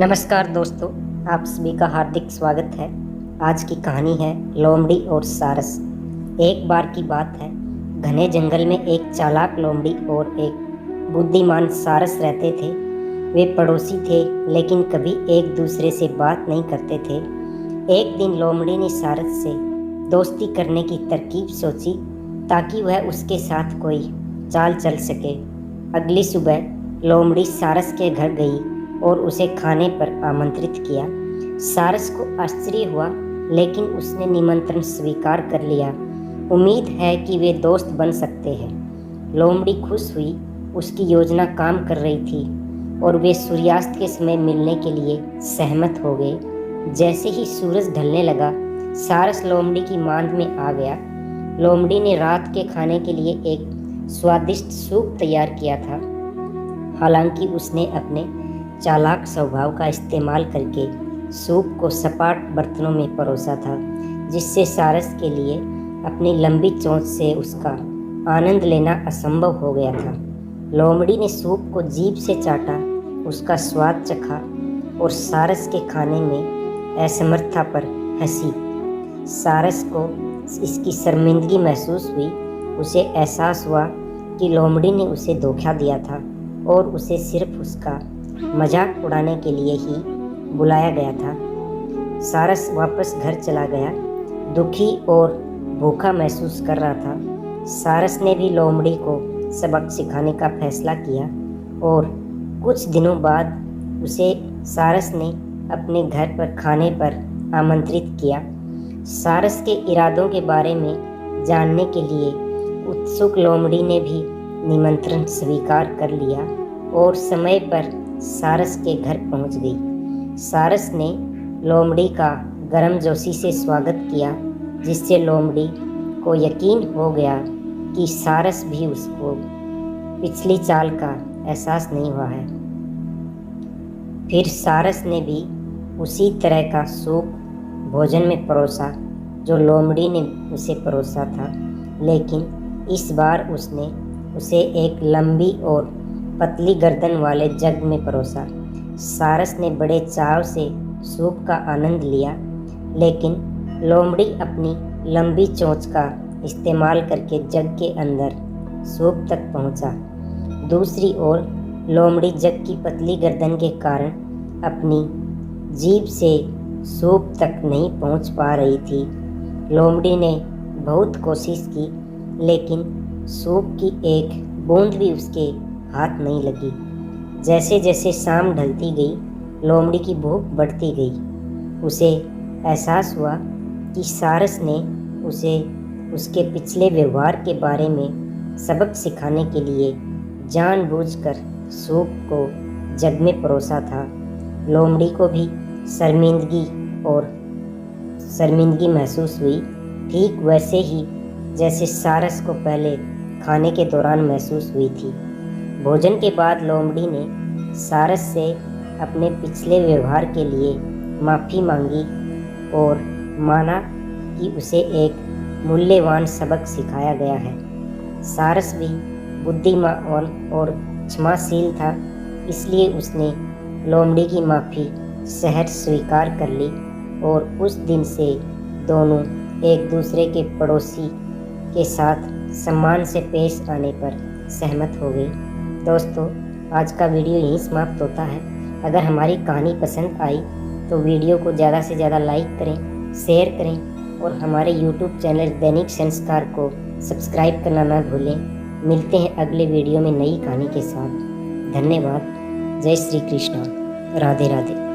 नमस्कार दोस्तों, आप सभी का हार्दिक स्वागत है। आज की कहानी है लोमड़ी और सारस। एक बार की बात है, घने जंगल में एक चालाक लोमड़ी और एक बुद्धिमान सारस रहते थे। वे पड़ोसी थे, लेकिन कभी एक दूसरे से बात नहीं करते थे। एक दिन लोमड़ी ने सारस से दोस्ती करने की तरकीब सोची ताकि वह उसके साथ कोई चाल चल सके। अगली सुबह लोमड़ी सारस के घर गई और उसे खाने पर आमंत्रित किया। सारस को आश्चर्य हुआ, लेकिन उसने निमंत्रण स्वीकार कर लिया। उम्मीद है कि वे दोस्त बन सकते हैं। लोमड़ी खुश हुई, उसकी योजना काम कर रही थी और वे सूर्यास्त के समय मिलने के लिए सहमत हो गए। जैसे ही सूरज ढलने लगा, सारस लोमड़ी की मांद में आ गया। लोमड़ी ने रात के खाने के लिए एक स्वादिष्ट सूप तैयार किया था। हालांकि उसने अपने चालाक स्वभाव का इस्तेमाल करके सूप को सपाट बर्तनों में परोसा था, जिससे सारस के लिए अपनी लंबी चोंच से उसका आनंद लेना असंभव हो गया था। लोमड़ी ने सूप को जीभ से चाटा, उसका स्वाद चखा और सारस के खाने में असमर्थता पर हंसी। सारस को इसकी शर्मिंदगी महसूस हुई। उसे एहसास हुआ कि लोमड़ी ने उसे धोखा दिया था और उसे सिर्फ उसका मजाक उड़ाने के लिए ही बुलाया गया था। सारस वापस घर चला गया, दुखी और भूखा महसूस कर रहा था। सारस ने भी लोमड़ी को सबक सिखाने का फैसला किया और कुछ दिनों बाद उसे सारस ने अपने घर पर खाने पर आमंत्रित किया। सारस के इरादों के बारे में जानने के लिए उत्सुक लोमड़ी ने भी निमंत्रण स्वीकार कर लिया और समय पर सारस के घर पहुंच गई। सारस ने लोमड़ी का गर्मजोशी से स्वागत किया, जिससे लोमड़ी को यकीन हो गया कि सारस भी उसको पिछली चाल का एहसास नहीं हुआ है। फिर सारस ने भी उसी तरह का सूप भोजन में परोसा जो लोमड़ी ने उसे परोसा था, लेकिन इस बार उसने उसे एक लंबी और पतली गर्दन वाले जग में परोसा। सारस ने बड़े चाव से सूप का आनंद लिया, लेकिन लोमड़ी अपनी लंबी चोंच का इस्तेमाल करके जग के अंदर सूप तक पहुंचा। दूसरी ओर लोमड़ी जग की पतली गर्दन के कारण अपनी जीभ से सूप तक नहीं पहुंच पा रही थी। लोमड़ी ने बहुत कोशिश की, लेकिन सूप की एक बूंद भी उसके हाथ नहीं लगी। जैसे जैसे शाम ढलती गई, लोमड़ी की भूख बढ़ती गई। उसे एहसास हुआ कि सारस ने उसे उसके पिछले व्यवहार के बारे में सबक सिखाने के लिए जानबूझकर सूप को जग में परोसा था। लोमड़ी को भी शर्मिंदगी महसूस हुई, ठीक वैसे ही जैसे सारस को पहले खाने के दौरान महसूस हुई थी। भोजन के बाद लोमड़ी ने सारस से अपने पिछले व्यवहार के लिए माफ़ी मांगी और माना कि उसे एक मूल्यवान सबक सिखाया गया है। सारस भी बुद्धिमान और क्षमाशील था, इसलिए उसने लोमड़ी की माफ़ी सहज स्वीकार कर ली और उस दिन से दोनों एक दूसरे के पड़ोसी के साथ सम्मान से पेश आने पर सहमत हो गए। दोस्तों, आज का वीडियो यहीं समाप्त होता है। अगर हमारी कहानी पसंद आई तो वीडियो को ज़्यादा से ज़्यादा लाइक करें, शेयर करें और हमारे यूट्यूब चैनल दैनिक संस्कार को सब्सक्राइब करना ना भूलें। मिलते हैं अगले वीडियो में नई कहानी के साथ। धन्यवाद। जय श्री कृष्ण। राधे राधे।